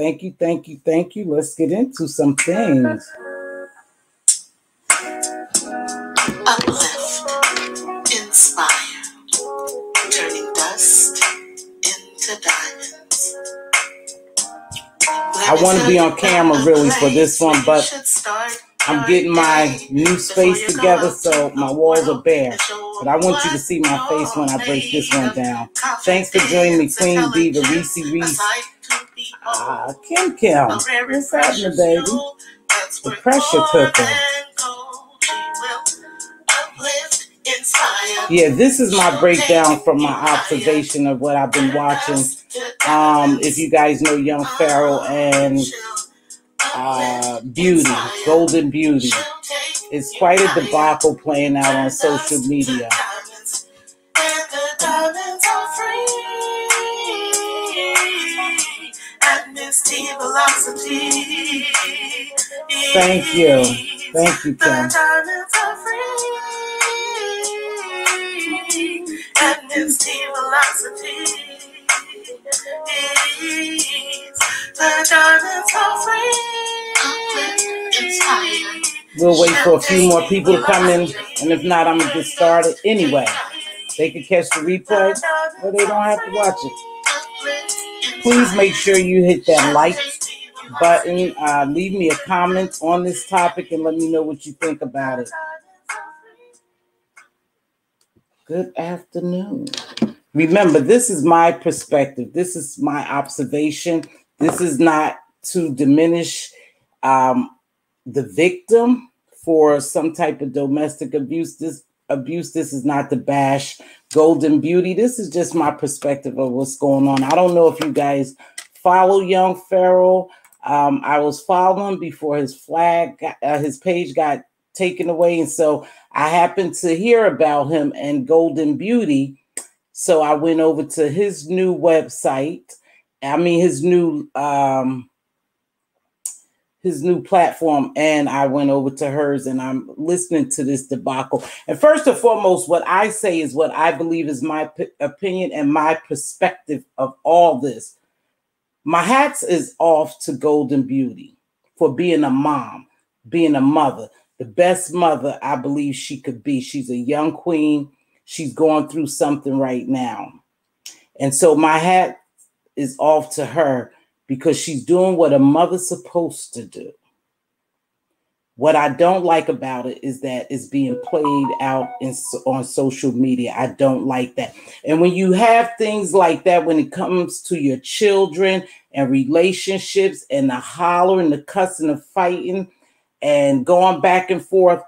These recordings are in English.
Thank you, thank you, thank you. Let's get into some things. Uplift, inspire, turning dust into diamonds. I want to be on camera really for this one, but I'm getting my new space together, so my walls are bare. But I want you to see my face when I break this one down. Thanks for joining me, Queen Diva, Reese Reese. Kim Kim. What's happening, baby? The pressure cooker. Yeah, this is my breakdown from my observation of what I've been watching. If you guys know Young Pharoah and Beauty, Golden Beauty. It's quite a debacle playing out on social media. Mz.Teavalocity. Thank you. Thank you, Kim. Mz.Teavalocity. The diamonds are free. We'll wait for a few more people to come in, and if not, I'm going to get started. Anyway, they can catch the replay, or they don't have to watch it. Please make sure you hit that like button. Leave me a comment on this topic and let me know what you think about it. Good afternoon. Remember, this is my perspective. This is my observation. This is not to diminish the victim for some type of domestic abuse. This is not to bash Golden Beauty. This is just my perspective of what's going on. I don't know if you guys follow Young Pharoah. I was following before his page got taken away, and so I happened to hear about him and Golden Beauty. So I went over to his new website. I mean, his new platform, and I went over to hers, and I'm listening to this debacle. And first and foremost, what I say is what I believe is my opinion and my perspective of all this. My hats is off to Golden Beauty for being a mom, being a mother, the best mother I believe she could be. She's a young queen. She's going through something right now. And so my hat is off to her because she's doing what a mother's supposed to do. What I don't like about it is that it's being played out on social media. I don't like that. And when you have things like that, when it comes to your children and relationships and the hollering, the cussing, the fighting, and going back and forth,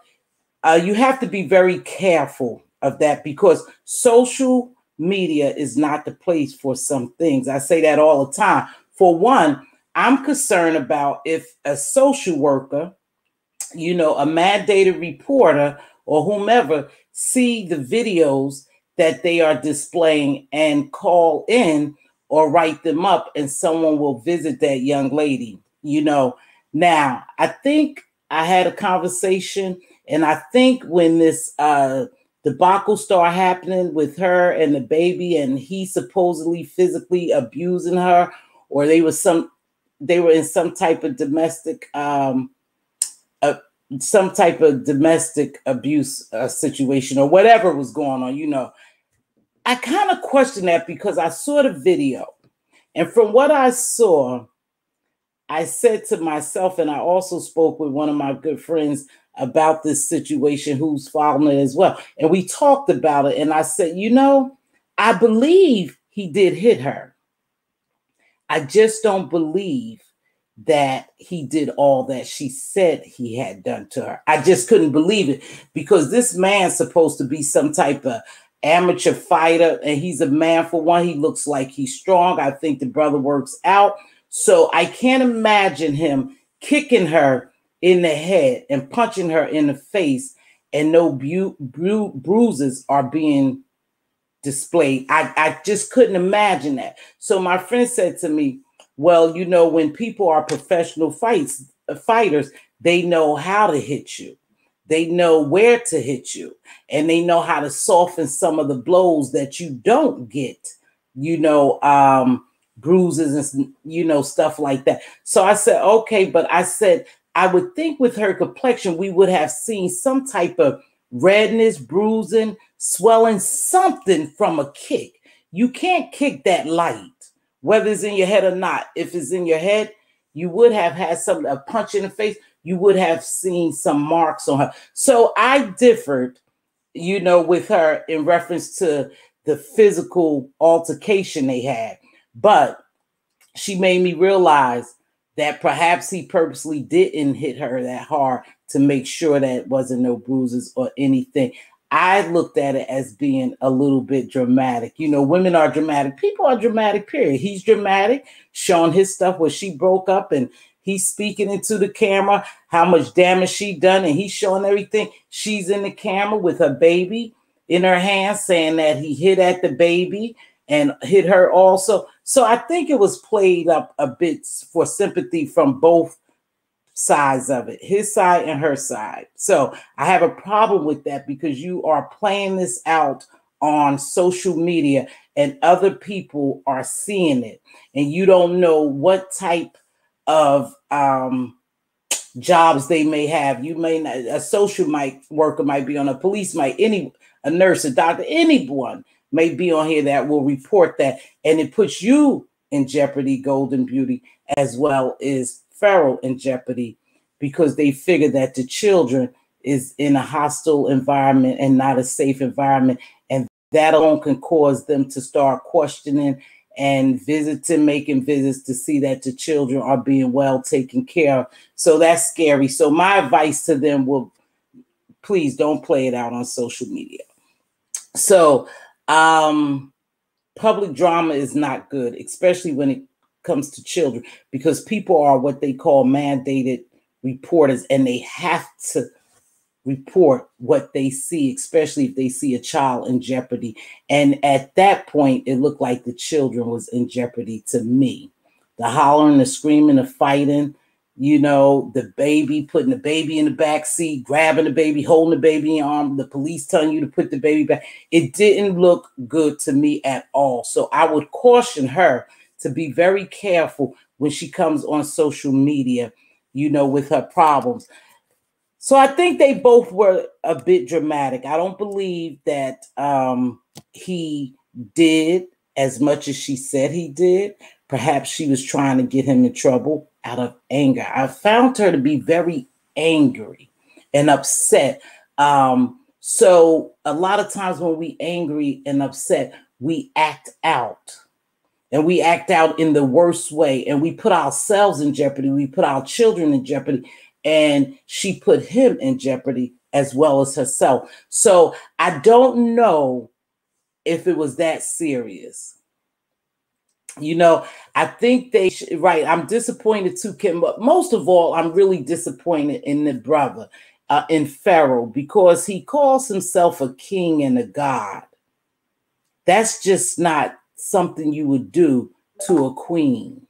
you have to be very careful of that because social media is not the place for some things. I say that all the time. For one, I'm concerned about if a social worker, you know, a mandated reporter or whomever see the videos that they are displaying and call in or write them up, and someone will visit that young lady, you know. Now, I think I had a conversation, and I think when this debacle started happening with her and the baby, and he supposedly physically abusing her, or they were in some type of domestic abuse situation or whatever was going on, you know. I kind of question that because I saw the video, and from what I saw, I said to myself, and I also spoke with one of my good friends about this situation who's following it as well. And we talked about it. And I said, you know, I believe he did hit her. I just don't believe that he did all that she said he had done to her. I just couldn't believe it because this man's supposed to be some type of amateur fighter, and he's a man for one. He looks like he's strong. I think the brother works out. So I can't imagine him kicking her in the head and punching her in the face and no bruises are being displayed. I just couldn't imagine that. So my friend said to me, well, you know, when people are professional fighters, they know how to hit you. They know where to hit you, and they know how to soften some of the blows that you don't get, you know, bruises and, you know, stuff like that. So I said, okay, but I said, I would think with her complexion, we would have seen some type of redness, bruising, swelling, something from a kick. You can't kick that light, whether it's in your head or not. If it's in your head, you would have had a punch in the face. You would have seen some marks on her. So I differed, you know, with her in reference to the physical altercation they had. But she made me realize that perhaps he purposely didn't hit her that hard to make sure that it wasn't no bruises or anything. I looked at it as being a little bit dramatic. You know, women are dramatic. People are dramatic, period. He's dramatic, showing his stuff where she broke up and he's speaking into the camera, how much damage she done, and he's showing everything. She's in the camera with her baby in her hand saying that he hit at the baby and hit her also. So I think it was played up a bit for sympathy from both sides of it, his side and her side. So I have a problem with that because you are playing this out on social media and other people are seeing it, and you don't know what type of jobs they may have. You may not, a social worker might be on, a police might, a nurse, a doctor, anyone may be on here that will report that, and it puts you in jeopardy, Golden Beauty, as well as Pharoah in jeopardy, because they figure that the children is in a hostile environment and not a safe environment, and that alone can cause them to start questioning and making visits to see that the children are being well taken care of. So that's scary. So my advice to them will, please don't play it out on social media. So public drama is not good, especially when it comes to children, because people are what they call mandated reporters, and they have to report what they see, especially if they see a child in jeopardy. And at that point, it looked like the children was in jeopardy to me. The hollering, the screaming, the fighting, you know, the baby, putting the baby in the back seat, grabbing the baby, holding the baby in your arm, the police telling you to put the baby back. It didn't look good to me at all. So I would caution her to be very careful when she comes on social media, you know, with her problems. So I think they both were a bit dramatic. I don't believe that he did as much as she said he did. Perhaps she was trying to get him in trouble out of anger. I found her to be very angry and upset. So a lot of times when we angry and upset, we act out. And we act out in the worst way. And we put ourselves in jeopardy. We put our children in jeopardy. And she put him in jeopardy as well as herself. So I don't know if it was that serious. You know, I think they should, right. I'm disappointed too, Kim, but most of all, I'm really disappointed in the brother, in Pharoah, because he calls himself a king and a god. That's just not something you would do to a queen.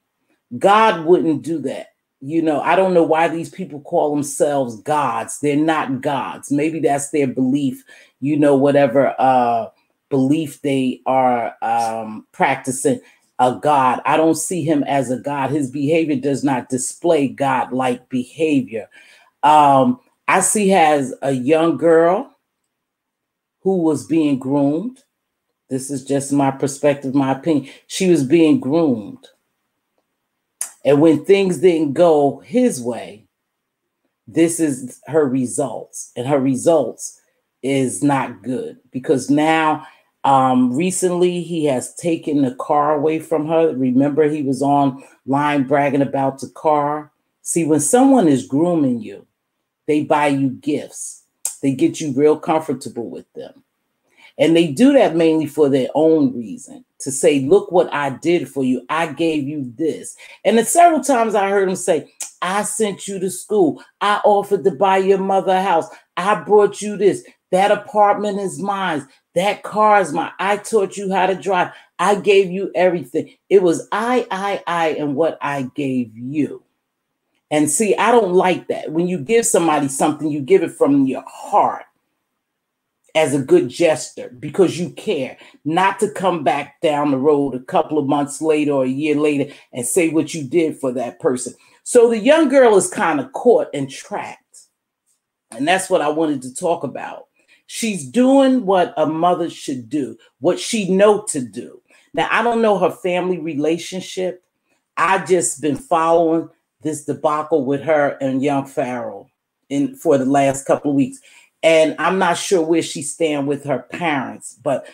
God wouldn't do that. You know, I don't know why these people call themselves gods. They're not gods. Maybe that's their belief, you know, whatever belief they are practicing, a god. I don't see him as a god. His behavior does not display God-like behavior. I see he has a young girl who was being groomed. This is just my perspective, my opinion. She was being groomed. And when things didn't go his way, this is her results. And her results is not good, because now recently he has taken the car away from her. Remember, he was online bragging about the car. See, when someone is grooming you, they buy you gifts. They get you real comfortable with them. And they do that mainly for their own reason, to say, look what I did for you. I gave you this. And then several times I heard him say, I sent you to school. I offered to buy your mother a house. I brought you this. That apartment is mine. That car is mine. I taught you how to drive. I gave you everything. It was I, and what I gave you. And see, I don't like that. When you give somebody something, you give it from your heart. as a good gesture because you care, not to come back down the road a couple of months later or a year later and say what you did for that person. So the young girl is kind of caught and trapped. And that's what I wanted to talk about. She's doing what a mother should do, what she know to do. Now, I don't know her family relationship. I just been following this debacle with her and young Pharoah for the last couple of weeks. And I'm not sure where she stand with her parents, but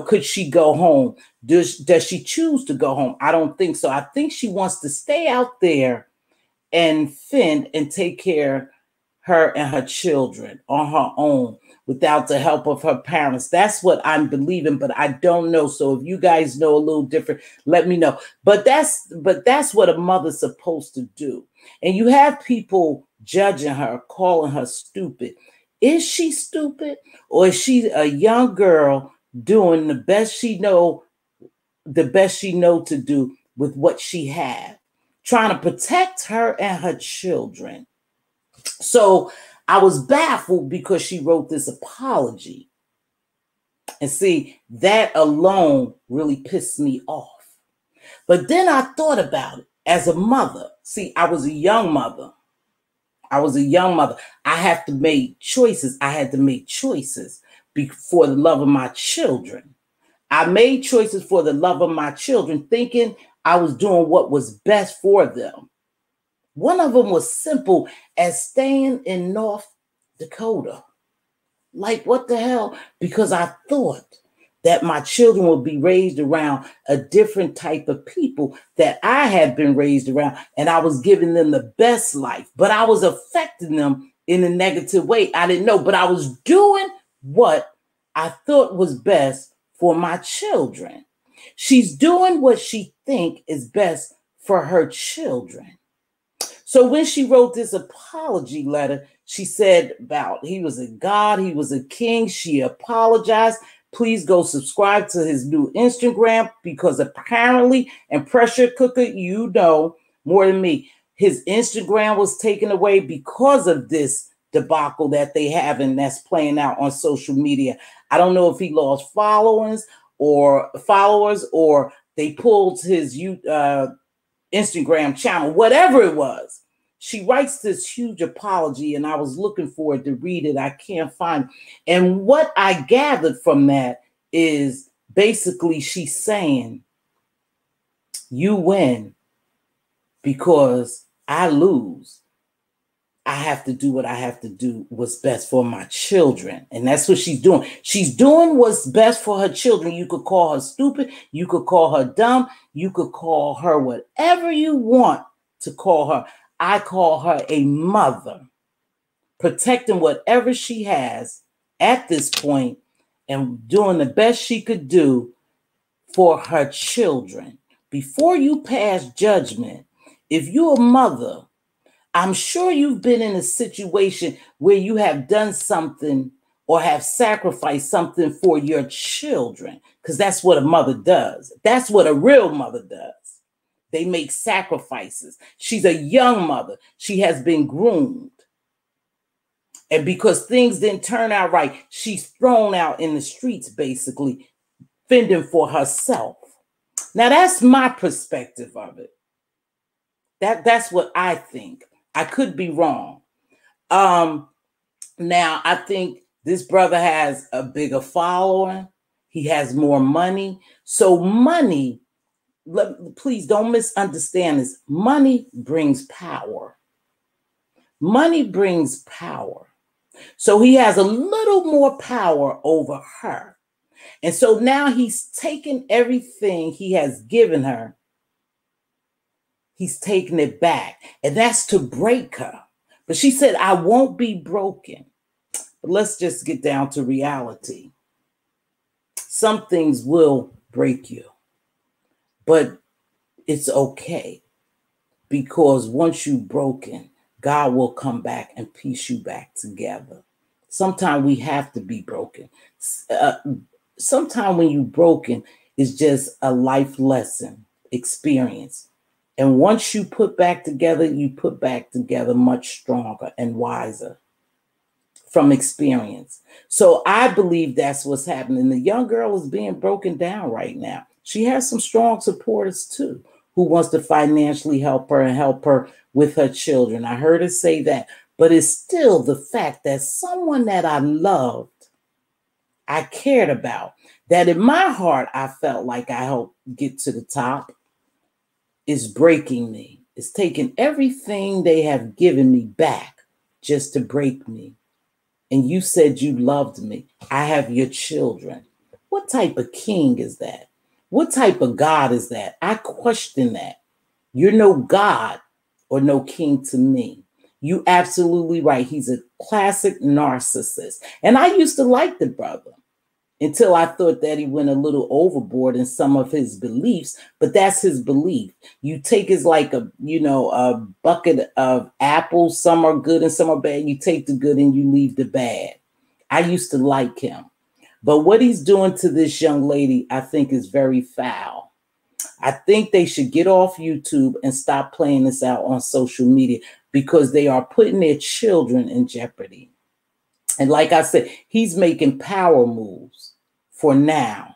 could she go home? Does she choose to go home? I don't think so. I think she wants to stay out there and fend and take care of her and her children on her own without the help of her parents. That's what I'm believing, but I don't know. So if you guys know a little different, let me know. But that's what a mother's supposed to do. And you have people judging her, calling her stupid. Is she stupid, or is she a young girl doing the best she know to do with what she had, trying to protect her and her children? So I was baffled because she wrote this apology. And see, that alone really pissed me off. But then I thought about it as a mother. See, I was a young mother. I have to make choices. I had to make choices for the love of my children. I made choices for the love of my children, thinking I was doing what was best for them. One of them was simple as staying in North Dakota. Like, what the hell? Because I thought that my children would be raised around a different type of people that I had been raised around, and I was giving them the best life, but I was affecting them in a negative way. I didn't know, but I was doing what I thought was best for my children. She's doing what she thinks is best for her children. So when she wrote this apology letter, she said about he was a God, he was a king. She apologized. Please go subscribe to his new Instagram, because apparently, and pressure cooker, you know more than me, his Instagram was taken away because of this debacle that they have and that's playing out on social media. I don't know if he lost followers or they pulled his Instagram channel, whatever it was. She writes this huge apology, and I was looking for it to read it. I can't find it. And what I gathered from that is basically she's saying, you win because I lose. I have to do what I have to do, what's best for my children. And that's what she's doing. She's doing what's best for her children. You could call her stupid. You could call her dumb. You could call her whatever you want to call her. I call her a mother, protecting whatever she has at this point and doing the best she could do for her children. Before you pass judgment, if you're a mother, I'm sure you've been in a situation where you have done something or have sacrificed something for your children, because that's what a mother does. That's what a real mother does. They make sacrifices. She's a young mother. She has been groomed. And because things didn't turn out right, she's thrown out in the streets, basically, fending for herself. Now, that's my perspective of it. That's what I think. I could be wrong. Now, I think this brother has a bigger following. He has more money. So money, please don't misunderstand this. Money brings power. Money brings power. So he has a little more power over her. And so now he's taken everything he has given her. He's taking it back. And that's to break her. But she said, I won't be broken. But let's just get down to reality. Some things will break you. But it's okay. Because once you're broken, God will come back and piece you back together. Sometimes we have to be broken. Sometimes when you're broken, it's just a life lesson experience. And once you put back together, you put back together much stronger and wiser from experience. So I believe that's what's happening. The young girl is being broken down right now. She has some strong supporters too, who wants to financially help her and help her with her children. I heard her say that, but it's still the fact that someone that I loved, I cared about, that in my heart, I felt like I helped get to the top, is breaking me. It's taking everything they have given me back just to break me. And you said you loved me. I have your children. What type of king is that? What type of God is that? I question that. You're no God or no king to me. You absolutely right. He's a classic narcissist. And I used to like the brother until I thought that he went a little overboard in some of his beliefs, but that's his belief. You take his like a bucket of apples. Some are good and some are bad. You take the good and you leave the bad. I used to like him, but what he's doing to this young lady, I think is very foul. I think they should get off YouTube and stop playing this out on social media because they are putting their children in jeopardy. And like I said, he's making power moves for now.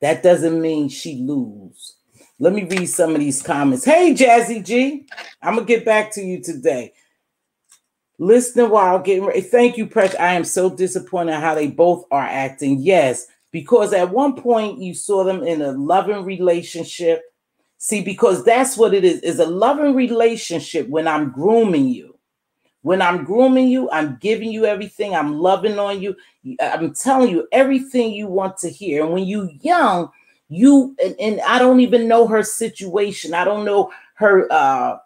That doesn't mean she lose. Let me read some of these comments. Hey, Jazzy G, I'm going to get back to you today. Listening while getting ready. Thank you, Precious. I am so disappointed how they both are acting. Yes, because at one point you saw them in a loving relationship. See, because that's what it is a loving relationship when I'm grooming you. When I'm grooming you, I'm giving you everything. I'm loving on you. I'm telling you everything you want to hear. And when you're young, and I don't even know her situation. I don't know her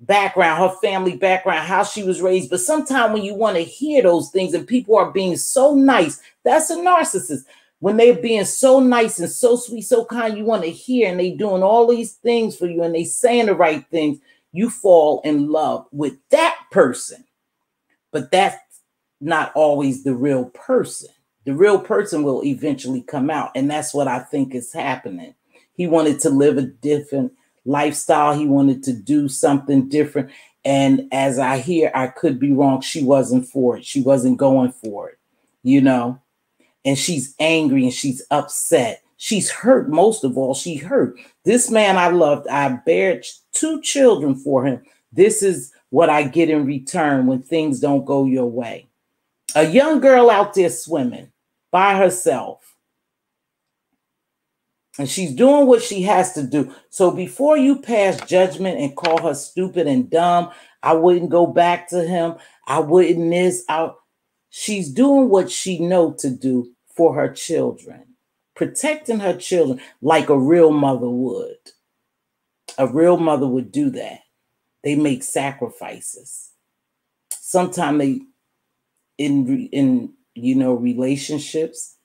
background, her family background, how she was raised. But sometimes when you want to hear those things and people are being so nice, that's a narcissist. When they're being so nice and so sweet, so kind, you want to hear, and they doing all these things for you and they saying the right things. You fall in love with that person, but that's not always the real person. The real person will eventually come out, and that's what I think is happening. He wanted to live a different lifestyle. He wanted to do something different, and as I hear, I could be wrong. She wasn't for it. She wasn't going for it, and she's angry and she's upset. She's hurt. Most of all, she hurt. This man I loved, I bared 2 children for him. This is what I get in return when things don't go your way. A young girl out there swimming by herself. And she's doing what she has to do. So before you pass judgment and call her stupid and dumb, I wouldn't go back to him. I wouldn't this. She's doing what she knows to do for her children. Protecting her children like a real mother would. A real mother would do that. They make sacrifices. Sometimes they, in relationships,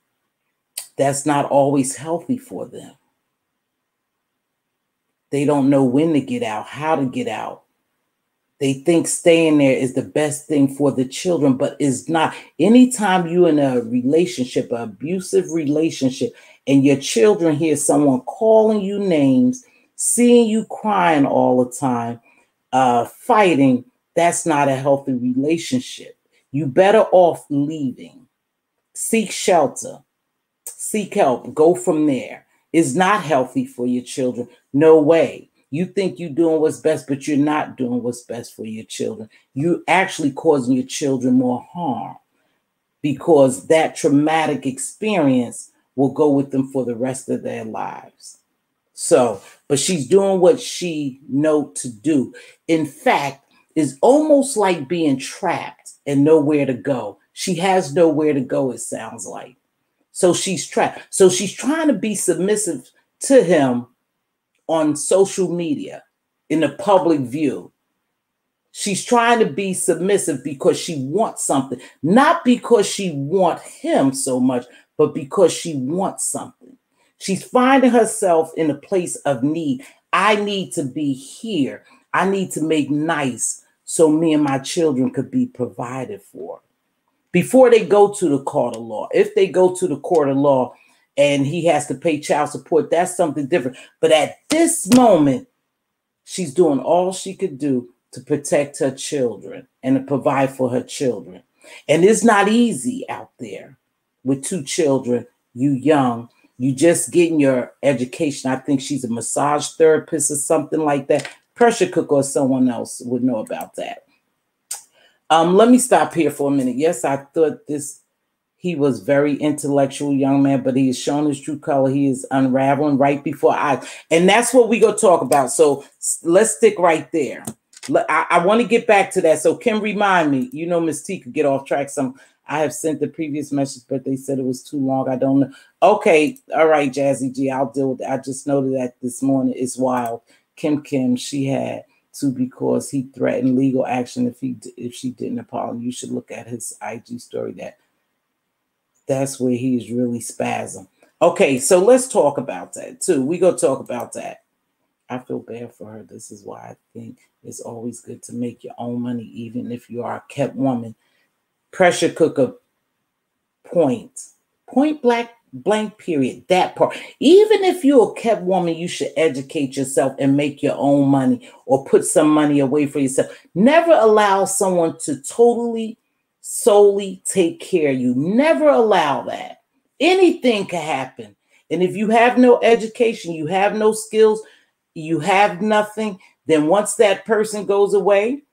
that's not always healthy for them. They don't know when to get out, how to get out. They think staying there is the best thing for the children, but it's not. Anytime you're in a relationship, an abusive relationship, and your children hear someone calling you names, seeing you crying all the time, fighting, that's not a healthy relationship. You better off leaving. Seek shelter. Seek help. Go from there. It's not healthy for your children. No way. You think you're doing what's best, but you're not doing what's best for your children. You're actually causing your children more harm because that traumatic experience will go with them for the rest of their lives. So, but she's doing what she knows to do. In fact, it's almost like being trapped and nowhere to go. She has nowhere to go, it sounds like. So she's trapped. So she's trying to be submissive to him on social media, in the public view. She's trying to be submissive because she wants something, not because she wants him so much, but because she wants something. She's finding herself in a place of need. I need to be here. I need to make nice so me and my children could be provided for. Before they go to the court of law, if they go to the court of law, and he has to pay child support, that's something different. But at this moment, she's doing all she could do to protect her children and to provide for her children. And it's not easy out there with 2 children, you young, you just getting your education. I think she's a massage therapist or something like that. Pressure cooker or someone else would know about that. Let me stop here for a minute. Yes, I thought he was very intellectual young man, but he has shown his true color. He is unraveling right before eyes. And that's what we're going to talk about. So let's stick right there. I want to get back to that. So Kim, remind me, you know, Miss T could get off track. I have sent the previous message, but they said it was too long. I don't know. Okay. All right, Jazzy G, I'll deal with it. I just noted that this morning is wild. Kim, she had to because he threatened legal action if she didn't apologize. You should look at his IG story. That's where he's really spazzing. Okay, so let's talk about that too. We go talk about that. I feel bad for her. This is why I think it's always good to make your own money, even if you are a kept woman. Pressure cooker, point blank period. That part. Even if you're a kept woman, you should educate yourself and make your own money or put some money away for yourself. Never allow someone to solely take care of you. Never allow that. Anything can happen. And if you have no education, you have no skills, you have nothing, then once that person goes away,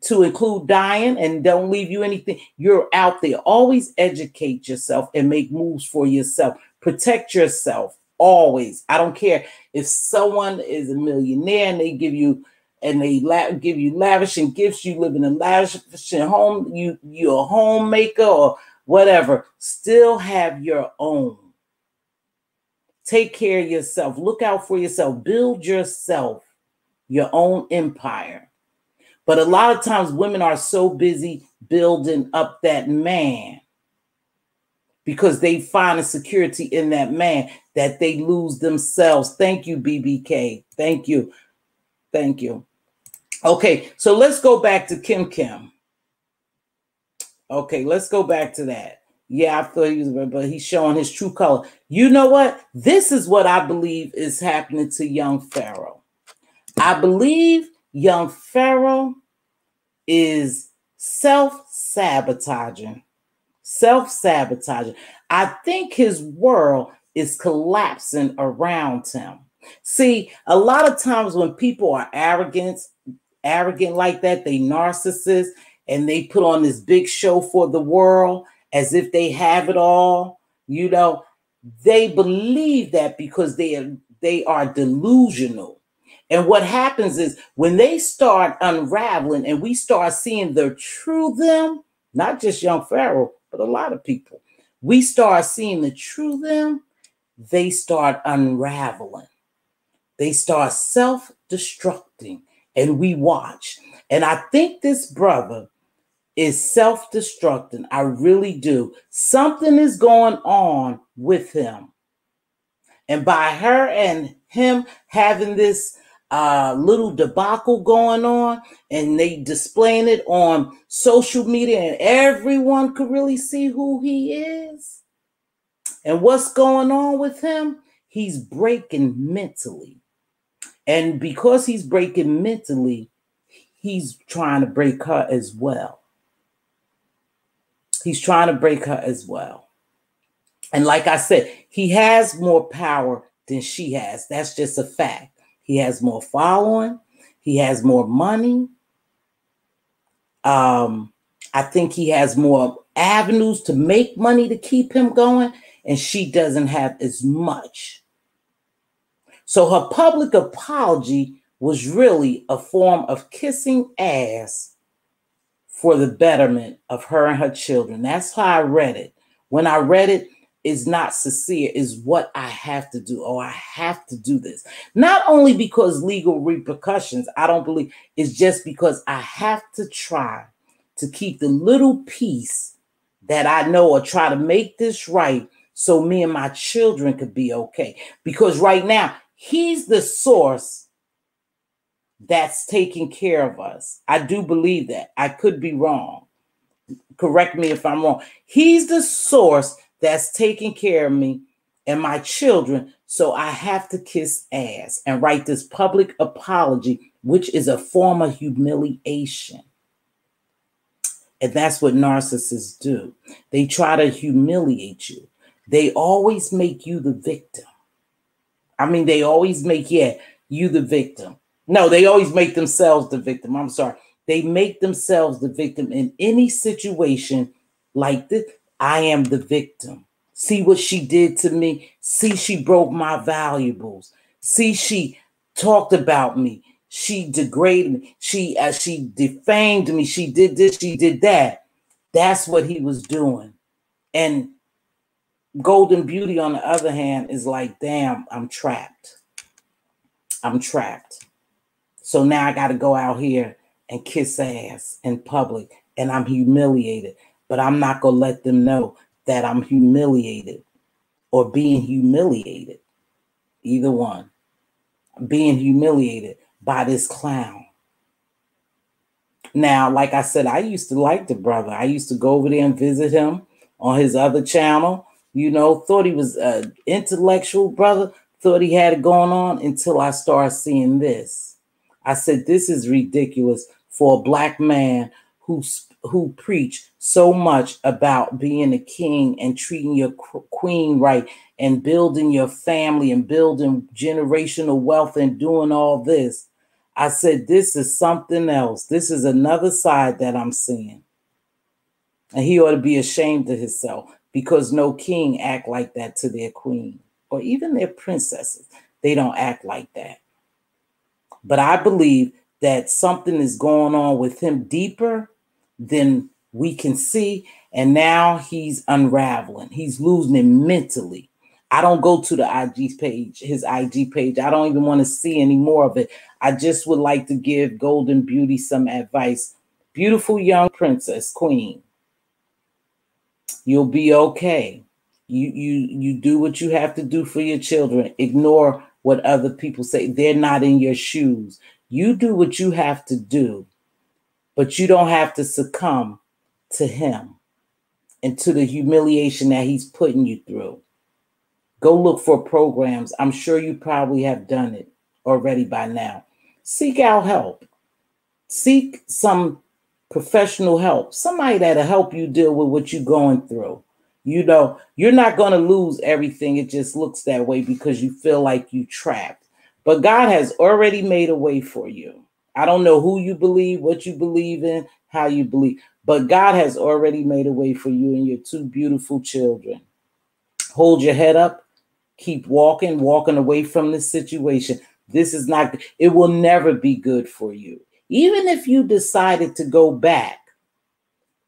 to include dying and don't leave you anything, you're out there. Always educate yourself and make moves for yourself. Protect yourself always. I don't care if someone is a millionaire and they give you lavishing gifts, you live in a lavishing home, you're a homemaker or whatever, still have your own. Take care of yourself. Look out for yourself. Build yourself, your own empire. But a lot of times women are so busy building up that man because they find a security in that man that they lose themselves. Thank you, BBK. Thank you. Thank you. Okay, so let's go back to Kim. Okay, let's go back to that. Yeah, I thought he was, but he's showing his true color. You know what? This is what I believe is happening to young Pharoah. I believe young Pharoah is self-sabotaging. I think his world is collapsing around him. See, a lot of times when people are arrogant like that, they narcissists, and they put on this big show for the world as if they have it all. You know, they believe that because they are delusional. And what happens is when they start unraveling and we start seeing the true them, not just young Pharoah, but a lot of people, we start seeing the true them, they start unraveling. They start self-destructing, and we watch. And I think this brother is self-destructing. I really do. Something is going on with him. And by her and him having this little debacle going on, and they displaying it on social media, and everyone could really see who he is and what's going on with him, he's breaking mentally. And because he's breaking mentally, he's trying to break her as well. He's trying to break her as well. And like I said, he has more power than she has. That's just a fact. He has more following. He has more money. I think he has more avenues to make money to keep him going. And she doesn't have as much. So her public apology was really a form of kissing ass for the betterment of her and her children. That's how I read it. When I read it, it's not sincere, is what I have to do. Oh, I have to do this. Not only because legal repercussions, I don't believe, it's just because I have to try to keep the little piece that I know or try to make this right so me and my children could be okay. Because right now, he's the source that's taking care of us. I do believe that. I could be wrong. Correct me if I'm wrong. He's the source that's taking care of me and my children. So I have to kiss ass and write this public apology, which is a form of humiliation. And that's what narcissists do. They try to humiliate you. They always make you the victim. I mean, they always make, you the victim. No, they always make themselves the victim. I'm sorry. They make themselves the victim in any situation like this. I am the victim. See what she did to me. See, she broke my valuables. See, she talked about me. She degraded me. She defamed me. She did this. She did that. That's what he was doing. And Golden Beauty, on the other hand, is like, damn, I'm trapped. I'm trapped. So now I got to go out here and kiss ass in public, and I'm humiliated. But I'm not going to let them know that I'm humiliated or being humiliated. Either one. I'm being humiliated by this clown. Now, like I said, I used to like the brother. I used to go over there and visit him on his other channel. You know, thought he was an intellectual brother, thought he had it going on until I started seeing this. I said, this is ridiculous for a black man who preached so much about being a king and treating your queen right and building your family and building generational wealth and doing all this. I said, this is something else. This is another side that I'm seeing. And he ought to be ashamed of himself, because no king act like that to their queen or even their princesses. They don't act like that. But I believe that something is going on with him deeper than we can see. And now he's unraveling. He's losing it mentally. I don't go to the IG page, his IG page. I don't even want to see any more of it. I just would like to give Golden Beauty some advice. Beautiful young princess, queen. You'll be okay. You do what you have to do for your children. Ignore what other people say. They're not in your shoes. You do what you have to do, but you don't have to succumb to him and to the humiliation that he's putting you through. Go look for programs. I'm sure you probably have done it already by now. Seek out help. Seek some professional help. Somebody that'll help you deal with what you're going through. You know, you're not going to lose everything. It just looks that way because you feel like you're trapped. But God has already made a way for you. I don't know who you believe, what you believe in, how you believe, but God has already made a way for you and your two beautiful children. Hold your head up. Keep walking away from this situation. This is not, it will never be good for you. Even if you decided to go back,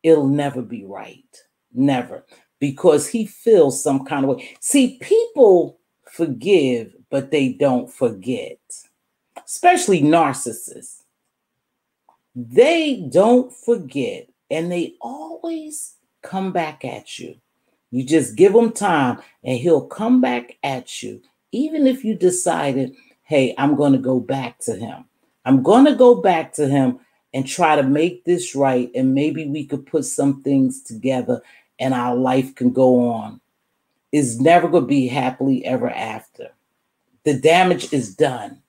it'll never be right. Never. Because he feels some kind of way. See, people forgive, but they don't forget. Especially narcissists. They don't forget, and they always come back at you. You just give him time, and he'll come back at you. Even if you decided, hey, I'm going to go back to him. I'm going to go back to him and try to make this right, and maybe we could put some things together and our life can go on. It's never going to be happily ever after. The damage is done.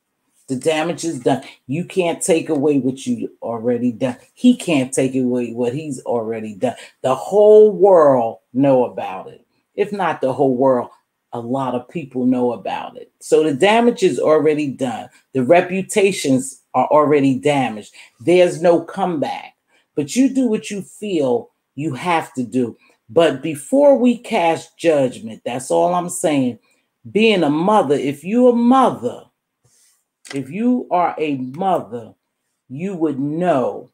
The damage is done. You can't take away what you already done. He can't take away what he's already done. The whole world know about it. If not the whole world, a lot of people know about it. So the damage is already done. The reputations are already damaged. There's no comeback. But you do what you feel you have to do. But before we cast judgment, that's all I'm saying. Being a mother, if you are a mother, you would know.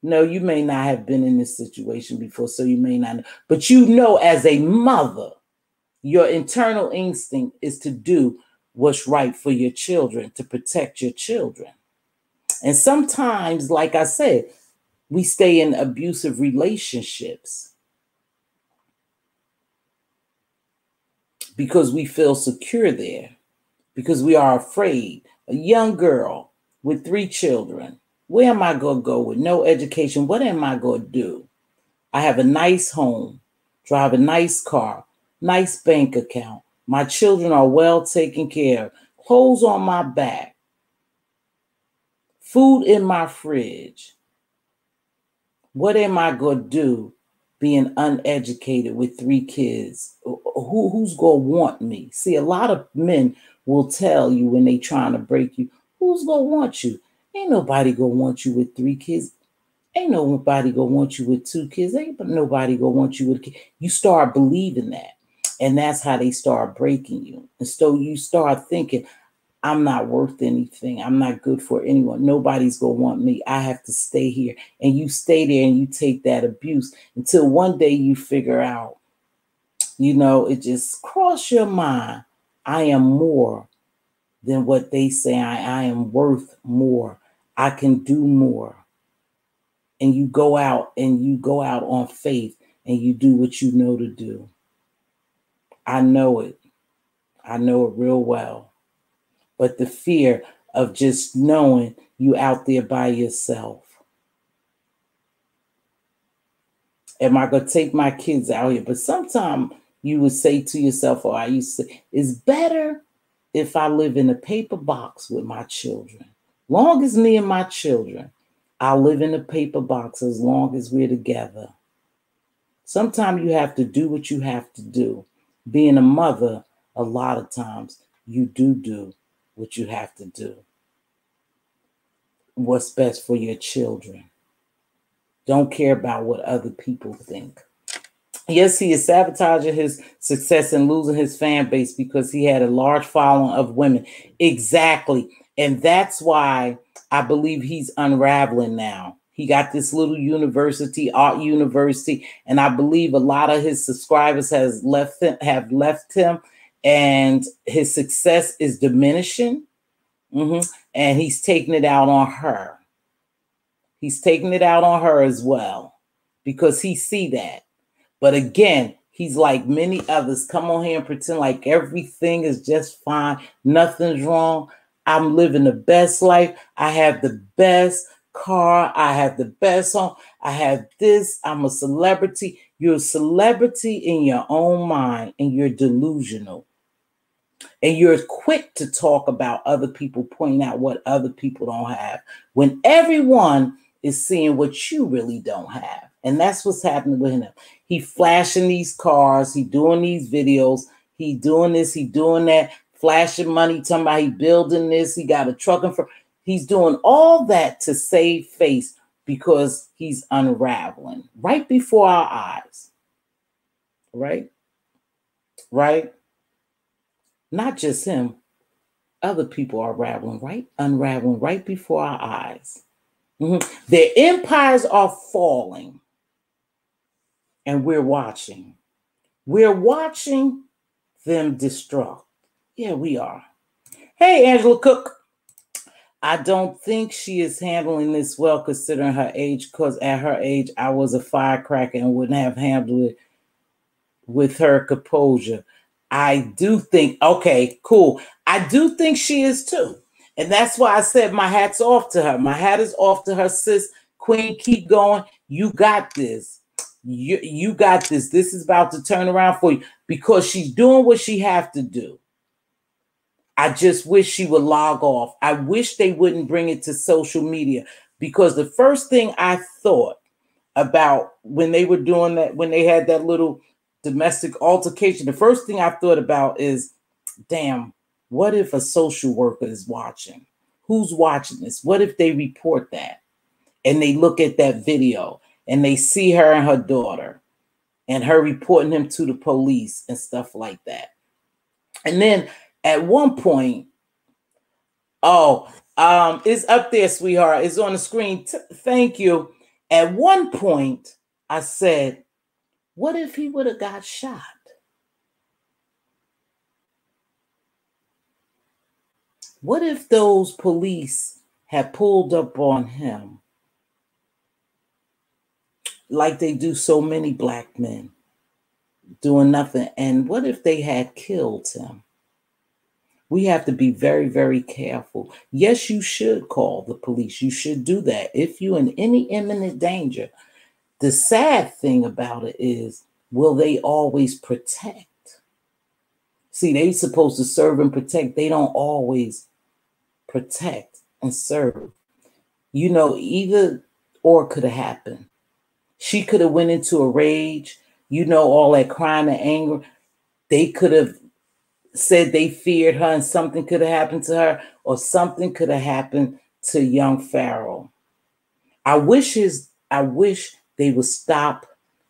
No, you may not have been in this situation before, so you may not know. But you know, as a mother, your internal instinct is to do what's right for your children, to protect your children. And sometimes, like I said, we stay in abusive relationships because we feel secure there, because we are afraid. A young girl with 3 children, where am I going to go with no education? What am I going to do? I have a nice home, drive a nice car, nice bank account. My children are well taken care of, clothes on my back, food in my fridge. What am I going to do being uneducated with 3 kids? Who's going to want me? See, a lot of men will tell you when they trying to break you, who's going to want you? Ain't nobody going to want you with 3 kids. Ain't nobody going to want you with 2 kids. Ain't nobody going to want you with a kid. You start believing that. And that's how they start breaking you. And so you start thinking, I'm not worth anything. I'm not good for anyone. Nobody's going to want me. I have to stay here. And you stay there and you take that abuse until one day you figure out, it just cross your mind. I am more than what they say. I am worth more. I can do more. And you go out on faith and you do what you know to do. I know it. I know it real well. But the fear of just knowing you out there by yourself. Am I going to take my kids out here? But sometimes you would say to yourself, or I used to say, it's better if I live in a paper box with my children. Long as me and my children, I'll live in a paper box as long as we're together. Sometimes you have to do what you have to do. Being a mother, a lot of times you do what you have to do. What's best for your children. Don't care about what other people think. Yes, he is sabotaging his success and losing his fan base because he had a large following of women. Exactly. And that's why I believe he's unraveling now. He got this little university, art university, and I believe a lot of his subscribers have left him, and his success is diminishing. And he's taking it out on her. He's taking it out on her as well because he see that. But again, he's like many others. Come on here and pretend like everything is just fine. Nothing's wrong. I'm living the best life. I have the best car. I have the best home. I have this. I'm a celebrity. You're a celebrity in your own mind and you're delusional. And you're quick to talk about other people, pointing out what other people don't have when everyone is seeing what you really don't have. And that's what's happening with him. He flashing these cars. He doing these videos. He doing this. He doing that. Flashing money. Talking about he building this. He got a truck in front. He's doing all that to save face because he's unraveling right before our eyes. Right? Right? Not just him. Other people are unraveling right before our eyes. Their empires are falling. And we're watching. We're watching them destruct. Yeah, we are. Hey, Angela Cook. I don't think she is handling this well considering her age, because at her age, I was a firecracker and wouldn't have handled it with her composure. I do think, okay, cool. I do think she is too. And that's why I said my hat's off to her. My hat is off to her, sis. Queen, keep going. You got this. You got this. This is about to turn around for you because she's doing what she have to do. I just wish she would log off. I wish they wouldn't bring it to social media, because the first thing I thought about when they were doing that, when they had that little domestic altercation, the first thing I thought about is, damn, what if a social worker is watching? Who's watching this? What if they report that and they look at that video and they see her and her daughter and her reporting him to the police and stuff like that? And then at one point, it's up there, sweetheart. It's on the screen. Thank you. At one point, I said, what if he would have got shot? What if those police had pulled up on him like they do so many black men doing nothing? And what if they had killed him? We have to be very, very careful. Yes, you should call the police. You should do that if you're in any imminent danger. The sad thing about it is, will they always protect? See, they're supposed to serve and protect. They don't always protect and serve. Either or could have happened. She could have went into a rage, all that crying and anger. They could have said they feared her and something could have happened to her, or something could have happened to young Pharoah. I wish they would stop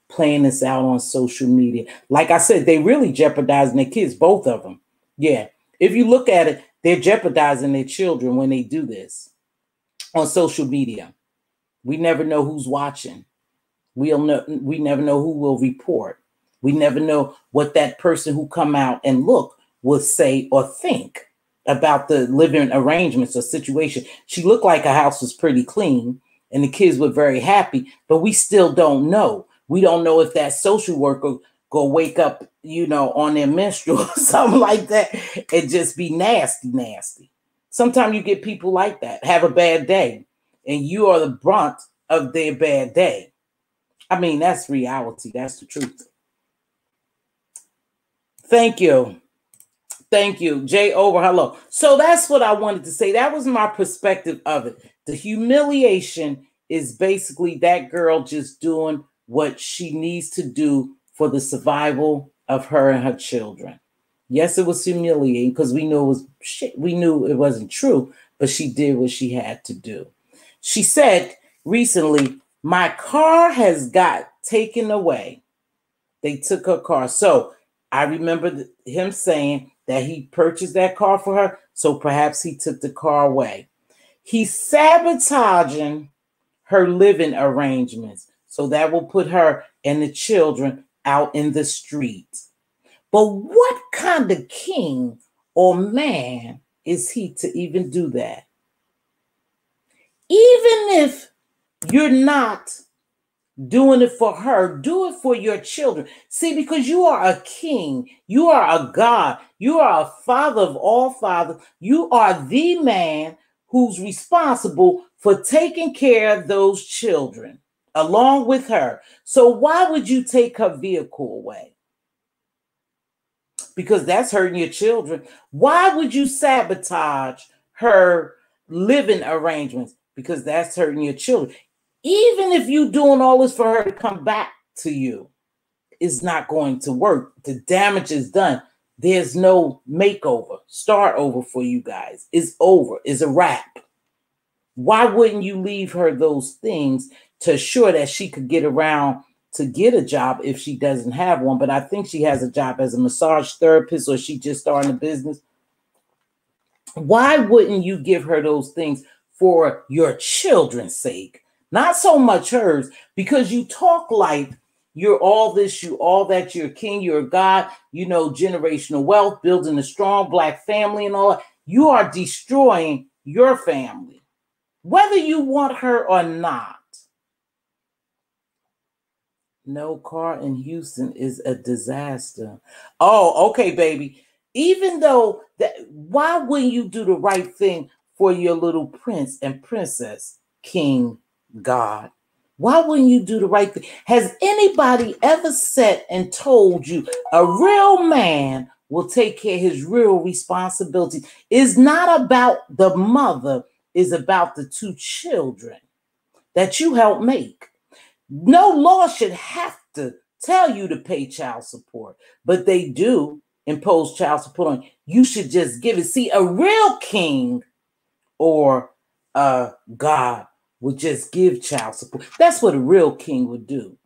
playing this out on social media. Like I said, they really jeopardizing their kids, both of them. Yeah. If you look at it, they're jeopardizing their children when they do this on social media. We never know who's watching. We never know who will report. We never know what that person who come out and look will say or think about the living arrangements or situation. She looked like her house was pretty clean and the kids were very happy, but we still don't know. We don't know if that social worker go wake up, on their menstrual or something like that and just be nasty. Sometimes you get people like that, have a bad day, and you are the brunt of their bad day. I mean, that's reality. That's the truth. Thank you. Thank you. Jay over. Hello. So that's what I wanted to say. That was my perspective of it. The humiliation is basically that girl just doing what she needs to do for the survival of her and her children. Yes, it was humiliating because we knew it was shit. We knew it wasn't true, but she did what she had to do. She said recently, my car has got taken away. They took her car. So I remember him saying that he purchased that car for her. So perhaps he took the car away. He's sabotaging her living arrangements. So that will put her and the children out in the street. But what kind of king or man is he to even do that? Even if you're not doing it for her, do it for your children. See, because you are a king, you are a God, you are a father of all fathers, you are the man who's responsible for taking care of those children along with her. So why would you take her vehicle away? Because that's hurting your children. Why would you sabotage her living arrangements? Because that's hurting your children. Even if you're doing all this for her to come back to you, it's not going to work. The damage is done. There's no makeover, start over for you guys. It's over. It's a wrap. Why wouldn't you leave her those things to assure that she could get around to get a job if she doesn't have one? But I think she has a job as a massage therapist, or she just starting a business. Why wouldn't you give her those things for your children's sake? Not so much hers, because you talk like you're all this, you all that, you're a king, you're a God, generational wealth, building a strong Black family and all that. You are destroying your family, whether you want her or not. No car in Houston is a disaster. Oh, okay, baby. Even though that, why wouldn't you do the right thing for your little prince and princess, King God? Why wouldn't you do the right thing? Has anybody ever said and told you a real man will take care of his real responsibility? It's not about the mother, it's about the two children that you help make. No law should have to tell you to pay child support, but they do impose child support on you. You should just give it. See, a real king or God would just give child support. That's what a real king would do.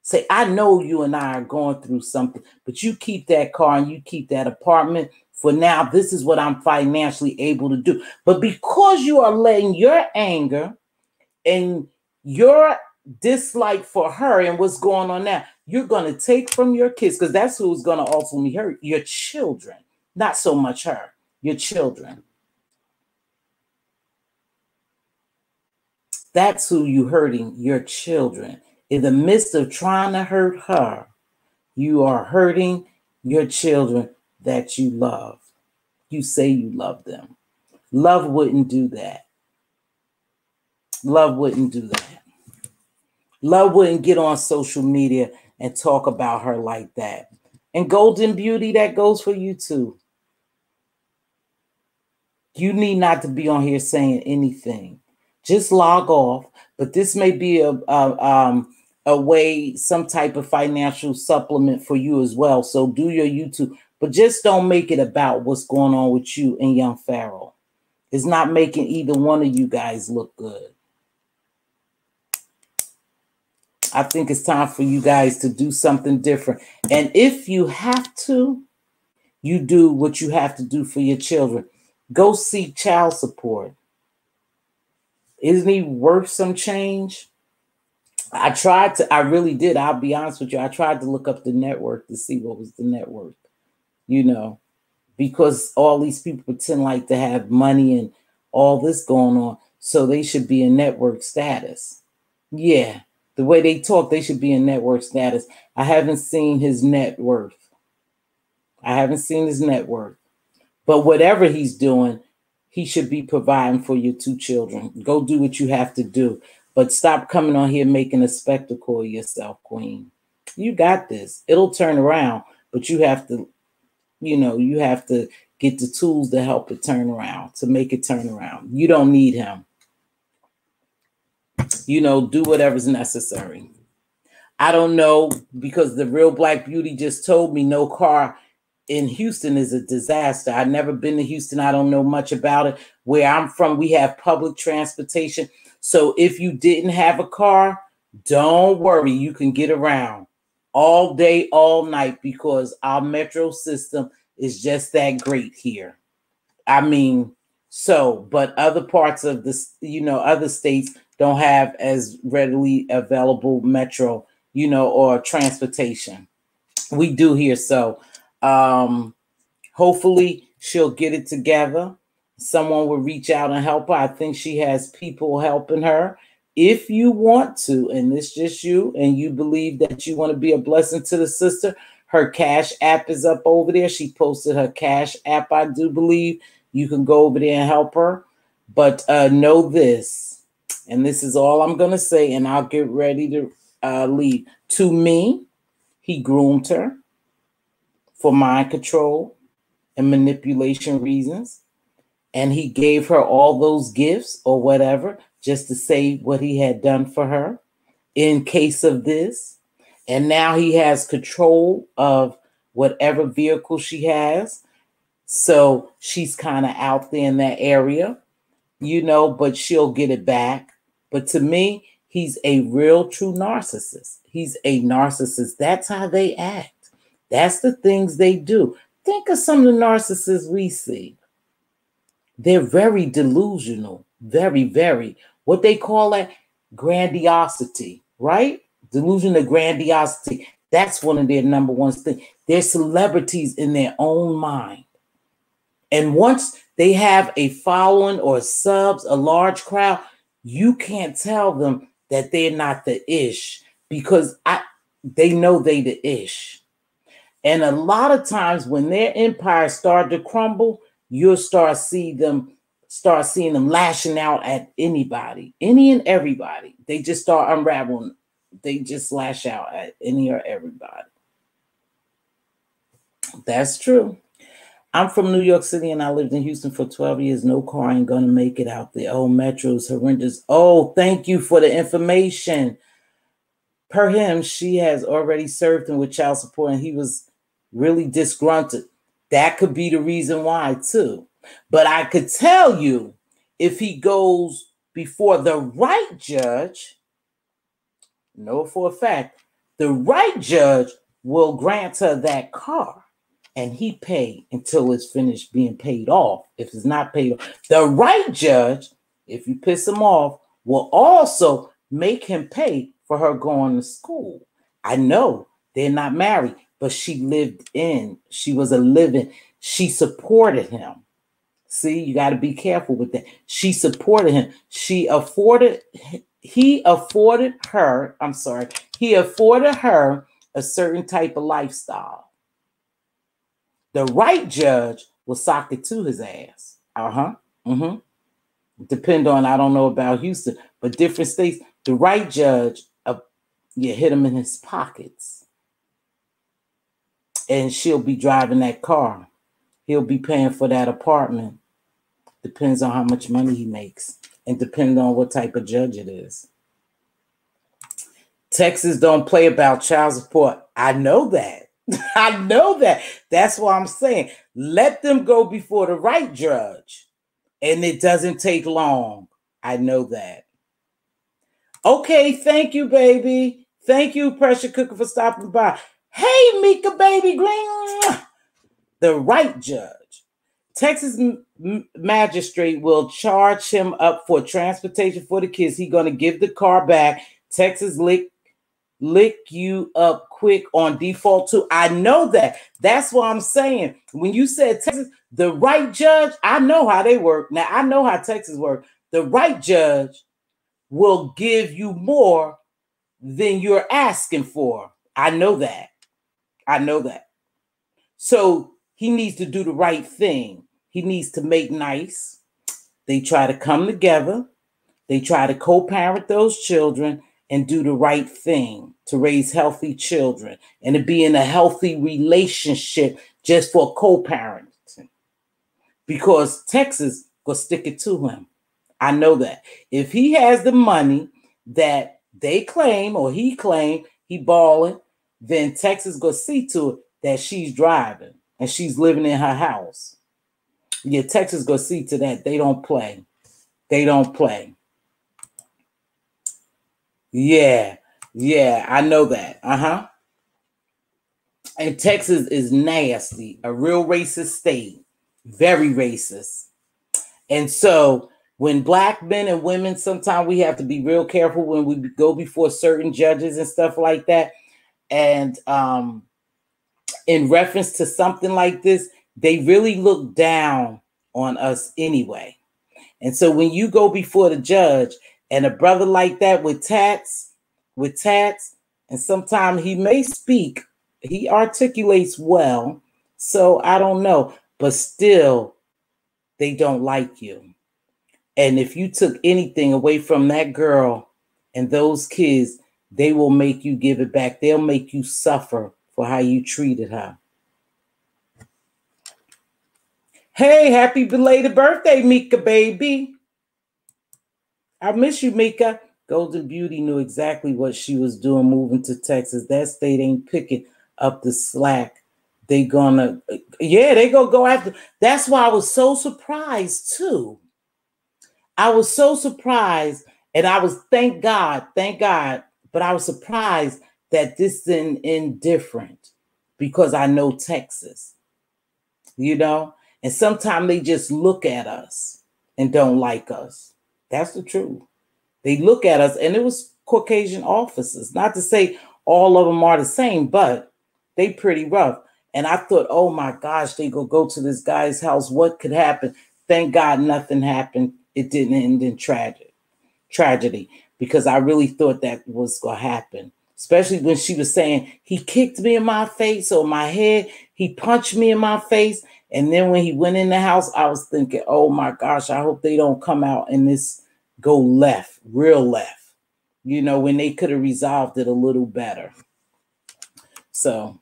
Say, I know you and I are going through something, but you keep that car and you keep that apartment for now. This is what I'm financially able to do. But because you are letting your anger and your dislike for her and what's going on now, you're going to take from your kids, because that's who's going to ultimately hurt your children. Not so much her, your children. That's who you're hurting, your children. In the midst of trying to hurt her, you are hurting your children that you love. You say you love them. Love wouldn't do that. Love wouldn't do that. Love wouldn't get on social media and talk about her like that. And Golden Beauty, that goes for you too. You need not to be on here saying anything. Just log off. But this may be a way, some type of financial supplement for you as well. So do your YouTube, but just don't make it about what's going on with you and young Pharoah. It's not making either one of you guys look good. I think it's time for you guys to do something different. And if you have to, you do what you have to do for your children. Go seek child support. Isn't he worth some change? I really did. I'll be honest with you. I tried to look up the net worth to see what was the net worth, you know, because all these people pretend like to have money and all this going on. So they should be in network status. Yeah. The way they talk, they should be in network status. I haven't seen his net worth. I haven't seen his net worth. But whatever he's doing, he should be providing for your 2 children. Go do what you have to do. But stop coming on here making a spectacle of yourself, Queen. You got this. It'll turn around. But you have to, you have to get the tools to help it turn around, to make it turn around. You don't need him. Do whatever's necessary. I don't know, because the Real Black Beauty just told me no car in Houston is a disaster. I've never been to Houston. I don't know much about it. Where I'm from, we have public transportation. So if you didn't have a car, don't worry. You can get around all day, all night, because our metro system is just that great here. I mean, but other parts of this, other states don't have as readily available metro, or transportation. We do here. So hopefully she'll get it together. Someone will reach out and help her. I think she has people helping her. If you want to, and it's just you, and you believe that you want to be a blessing to the sister, her Cash App is up over there. She posted her Cash App, I do believe. You can go over there and help her. But know this, and this is all I'm going to say, and I'll get ready to leave. To me, he groomed her for mind control and manipulation reasons. And he gave her all those gifts or whatever just to say what he had done for her in case of this. And now he has control of whatever vehicle she has. So she's kind of out there in that area, but she'll get it back. But to me, he's a real true narcissist. He's a narcissist. That's how they act. That's the things they do. Think of some of the narcissists we see. They're very delusional, very, very. What they call that? Grandiosity, right? Delusion of grandiosity. That's one of their number one things. They're celebrities in their own mind. And once they have a following or subs, a large crowd, you can't tell them that they're not the ish, because they know they the ish. And a lot of times when their empires start to crumble, you'll start seeing them lashing out at anybody, any and everybody. They just start unraveling. They just lash out at any or everybody. That's true. I'm from New York City and I lived in Houston for 12 years. No car ain't gonna make it out there. Oh, Metro's horrendous. Oh, thank you for the information. Per him, she has already served him with child support and he was really disgruntled. That could be the reason why too. But I could tell you, if he goes before the right judge, know for a fact, the right judge will grant her that car. And he pay until it's finished being paid off. If it's not paid off, the right judge, if you piss him off, will also make him pay for her going to school. I know they're not married, but she was a living. She supported him. See, you got to be careful with that. She supported him. He afforded her a certain type of lifestyle. The right judge will sock it to his ass. Depend on, I don't know about Houston, but different states, the right judge, you hit him in his pockets. And she'll be driving that car. He'll be paying for that apartment. Depends on how much money he makes. And depending on what type of judge it is. Texas don't play about child support. I know that. I know that. That's why I'm saying let them go before the right judge. And it doesn't take long. I know that. Okay, thank you, baby. Thank you, Pressure Cooker, for stopping by. Hey, Mika, baby, green. The right judge. Texas magistrate will charge him up for transportation for the kids. He's going to give the car back. Texas lick you up quick on default too. I know that. That's what I'm saying. When you said Texas, the right judge, I know how they work. Now, I know how Texas works. The right judge will give you more than you're asking for. I know that. I know that. So he needs to do the right thing. He needs to make nice. They try to come together. They try to co-parent those children and do the right thing to raise healthy children and to be in a healthy relationship just for co-parenting. Because Texas will stick it to him. I know that. If he has the money that they claim or he claimed he balling, then Texas go see to it that she's driving and she's living in her house. Yeah, Texas go see to that. They don't play. They don't play. Yeah, I know that. And Texas is nasty, a real racist state, very racist. And so when Black men and women, sometimes we have to be real careful when we go before certain judges and stuff like that. And in reference to something like this, they really look down on us anyway. And so when you go before the judge and a brother like that with tats, and sometimes he may speak, he articulates well. So I don't know, but still they don't like you. And if you took anything away from that girl and those kids, they will make you give it back. They'll make you suffer for how you treated her. Hey, happy belated birthday, Mika, baby. I miss you, Mika. Golden Beauty knew exactly what she was doing moving to Texas. That state ain't picking up the slack. They gonna go after. That's why I was so surprised too. I was so surprised, and I was thank God, but I was surprised that this is indifferent because I know Texas, and sometimes they just look at us and don't like us. That's the truth. They look at us, and it was Caucasian officers. Not to say all of them are the same, but they pretty rough. And I thought, oh my gosh, they go to this guy's house. What could happen? Thank God nothing happened. It didn't end in tragedy, because I really thought that was going to happen. Especially when she was saying, he kicked me in my face or my head. He punched me in my face. And then when he went in the house, I was thinking, oh my gosh, I hope they don't come out and this go left, real left, when they could have resolved it a little better. So,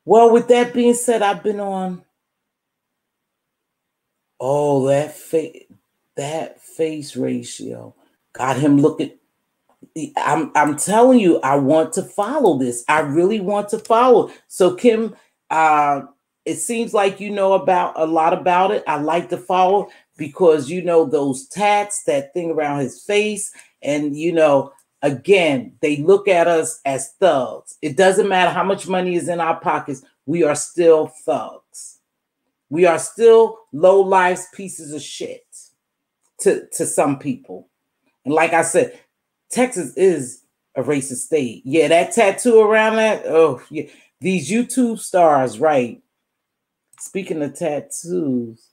well, with that being said, I've been on, that face ratio got him looking. I'm telling you, I want to follow this. I really want to follow. So Kim, it seems like you know about a lot about it. I like to follow because those tats, that thing around his face, and again, they look at us as thugs. It doesn't matter how much money is in our pockets, we are still thugs. We are still low lives, pieces of shit to some people. And like I said, Texas is a racist state. Yeah, that tattoo around that. Oh, yeah. These YouTube stars, right? Speaking of tattoos,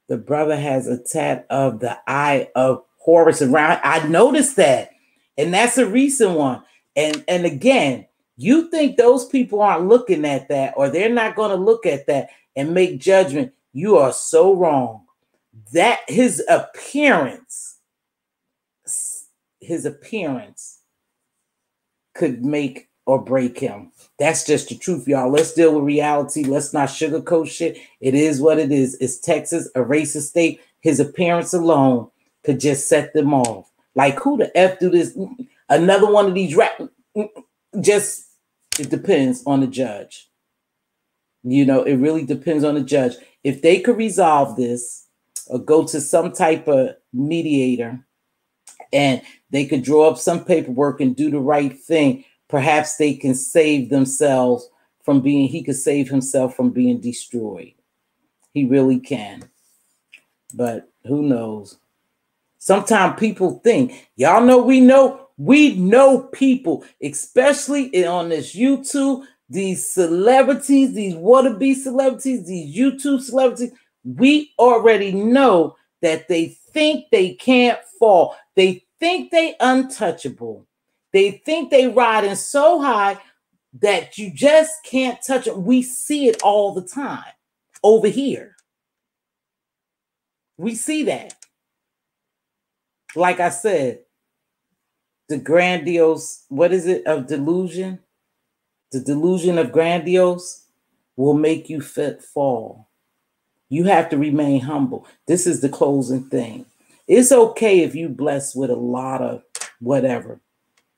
the brother has a tat of the eye of Horus around. I noticed that. And that's a recent one. And again, you think those people aren't looking at that, or they're not going to look at that and make judgment. You are so wrong. That his appearance could make or break him. That's just the truth, y'all. Let's deal with reality. Let's not sugarcoat shit. It is what it is. It's Texas, a racist state. His appearance alone could just set them off. Like, who the F do this? Another one of these just, it depends on the judge. You know, it really depends on the judge. If they could resolve this or go to some type of mediator and they could draw up some paperwork and do the right thing, perhaps they can save themselves from being, he could save himself from being destroyed. He really can. But who knows? Sometimes people think, y'all know, we know people, especially on this YouTube, these celebrities, these wannabe celebrities, these YouTube celebrities, we already know that they think they can't fall. They think they untouchable. They think they riding so high that you just can't touch it. We see it all the time over here. We see that. Like I said, the grandiose, what is it, of delusion? The delusion of grandiose will make you fall. You have to remain humble. This is the closing thing. It's okay if you blessed with a lot of whatever.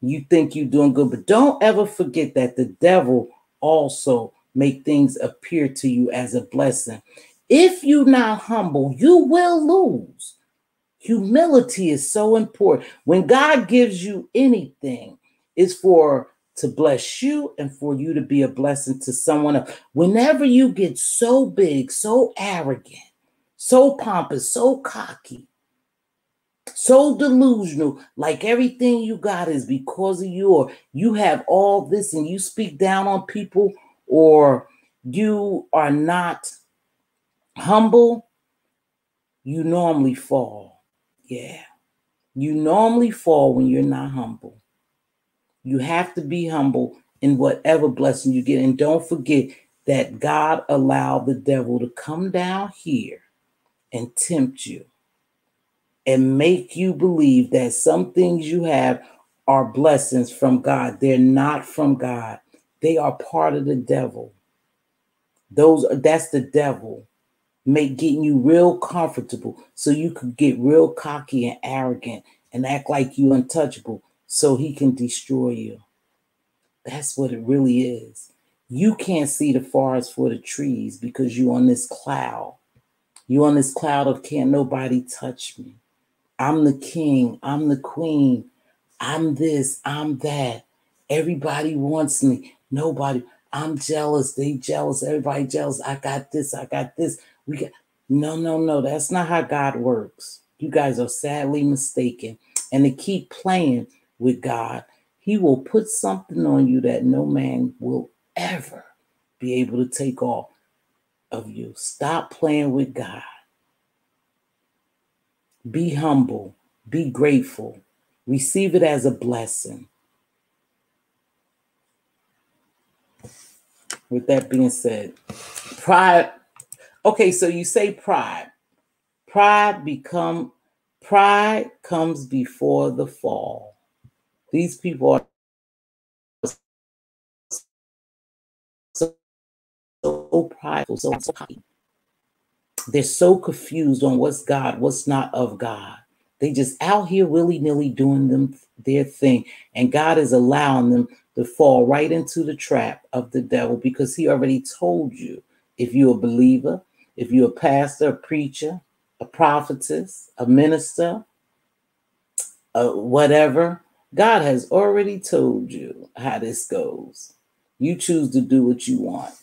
You think you're doing good, but don't ever forget that the devil also make things appear to you as a blessing. If you're not humble, you will lose. Humility is so important. When God gives you anything, it's to bless you and for you to be a blessing to someone else. Whenever you get so big, so arrogant, so pompous, so cocky, so delusional, like everything you got is because of you, or you have all this and you speak down on people, or you are not humble, you normally fall. Yeah, you normally fall when you're not humble. You have to be humble in whatever blessing you get. And don't forget that God allowed the devil to come down here and tempt you and make you believe that some things you have are blessings from God. They're not from God. They are part of the devil. That's the devil. Getting you real comfortable so you could get real cocky and arrogant and act like you untouchable so he can destroy you. That's what it really is. You can't see the forest for the trees because you're on this cloud. You're on this cloud of can't nobody touch me. I'm the king. I'm the queen. I'm this. I'm that. Everybody wants me. Nobody. I'm jealous. They jealous. Everybody jealous. I got this. I got this. No. That's not how God works. You guys are sadly mistaken. And to keep playing with God, he will put something on you that no man will ever be able to take off of you. Stop playing with God. Be humble. Be grateful. Receive it as a blessing. With that being said, pride. Okay, so you say pride. Pride comes before the fall. These people are so prideful, so cocky. They're so confused on what's God, what's not of God. They just out here willy-nilly doing their thing. And God is allowing them to fall right into the trap of the devil because he already told you, if you're a believer, if you're a pastor, a preacher, a prophetess, a minister, whatever, God has already told you how this goes. You choose to do what you want.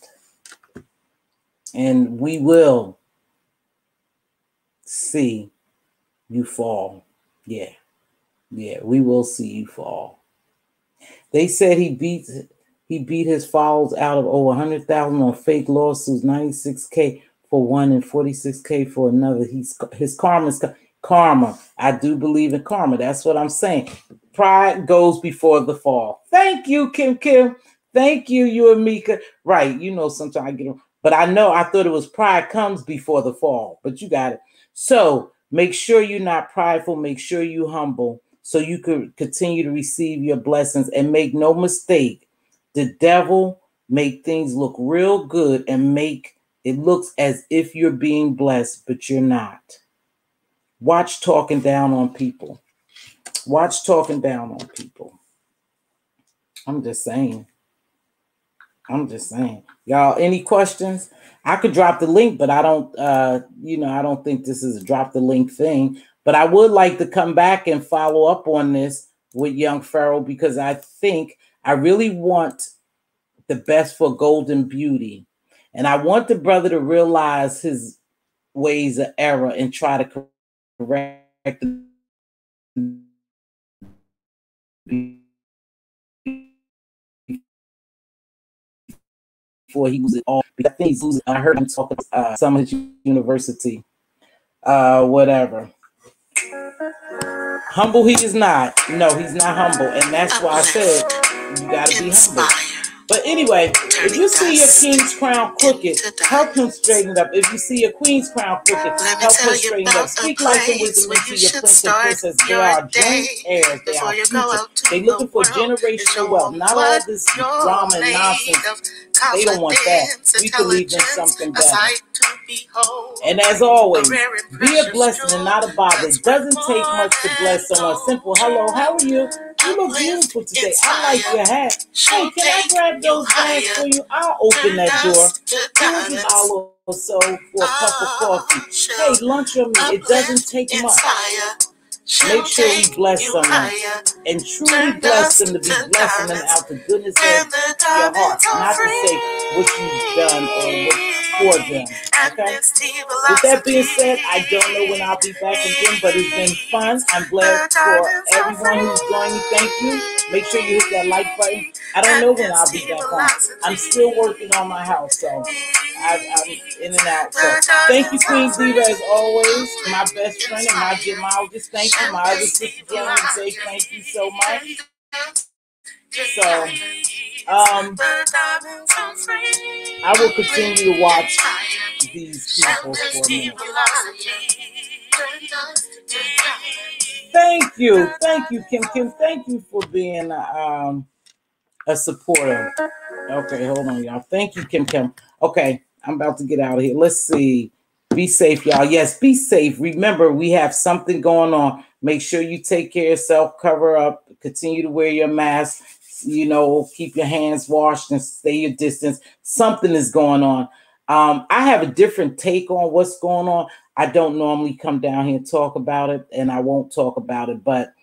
And we will see you fall. Yeah, we will see you fall. They said he beat his followers out of over 100,000 on fake lawsuits, 96K for one and 46K for another. His karma. I do believe in karma. That's what I'm saying. Pride goes before the fall. Thank you, Kim. Thank you, you and Mika. Right, you know sometimes I get them. But I thought it was pride comes before the fall. But you got it. So make sure you're not prideful. Make sure you're humble so you could continue to receive your blessings. And make no mistake, the devil make things look real good and make it looks as if you're being blessed, but you're not. Watch talking down on people. Watch talking down on people. I'm just saying. Y'all, any questions? I could drop the link, but I don't, I don't think this is a drop the link thing. But I would like to come back and follow up on this with young Pharoah, because I think I really want the best for Golden Beauty. And I want the brother to realize his ways of error and try to correct before he was it all. I think he's losing. I heard him talk about some of his university, whatever. Humble he is not. No, he's not humble. And that's why I said you got to be humble. But anyway, if you see your king's crown crooked, help him straighten it up. If you see your queen's crown crooked, help her straighten it up. Speak life and wisdom into your prince and princess. They are joint heirs. They are future. They're looking for generational wealth. Not all this drama and nonsense. They don't want that. We can leave them something better. And as always, be a blessing and not a bother. It doesn't take much to bless someone. Simple. Hello, how are you? You look beautiful today. I like your hat. Hey, can I grab those bags for you? I'll open that door. Here's an $1 or so for a cup of coffee. Hey, lunch on me. It doesn't take much. Make sure we bless someone and truly bless them, to be blessing them out the goodness of your heart, not to say what you've done or what for them. Okay? With that being said, I don't know when I'll be back again, but it's been fun. I'm glad for everyone who's joined me. Thank you. Make sure you hit that like button. I don't know when I'll be back on. I'm still working on my house, so I'm in and out. So thank you, Queen Diva, as always. My best friend and my gemologist. Thank you. My other sister, Joan, and say thank you so much. So, I will continue to watch these people for a minute. Thank you, Kim. Thank you for being a supporter. Okay, hold on, y'all. Thank you, Kim. Okay, I'm about to get out of here. Let's see. Be safe, y'all. Yes, be safe. Remember, we have something going on. Make sure you take care of yourself, cover up, continue to wear your mask, keep your hands washed and stay your distance. Something is going on. I have a different take on what's going on. I don't normally come down here and talk about it, and I won't talk about it, but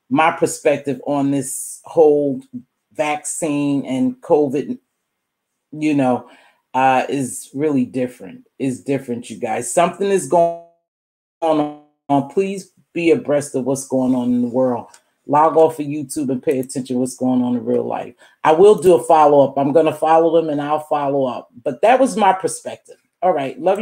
my perspective on this whole vaccine and COVID, is really different. It's different, you guys. Something is going on. Please be abreast of what's going on in the world. Log off of YouTube and pay attention to what's going on in real life. I will do a follow-up. I'm going to follow them and I'll follow up. But that was my perspective. All right. Love you.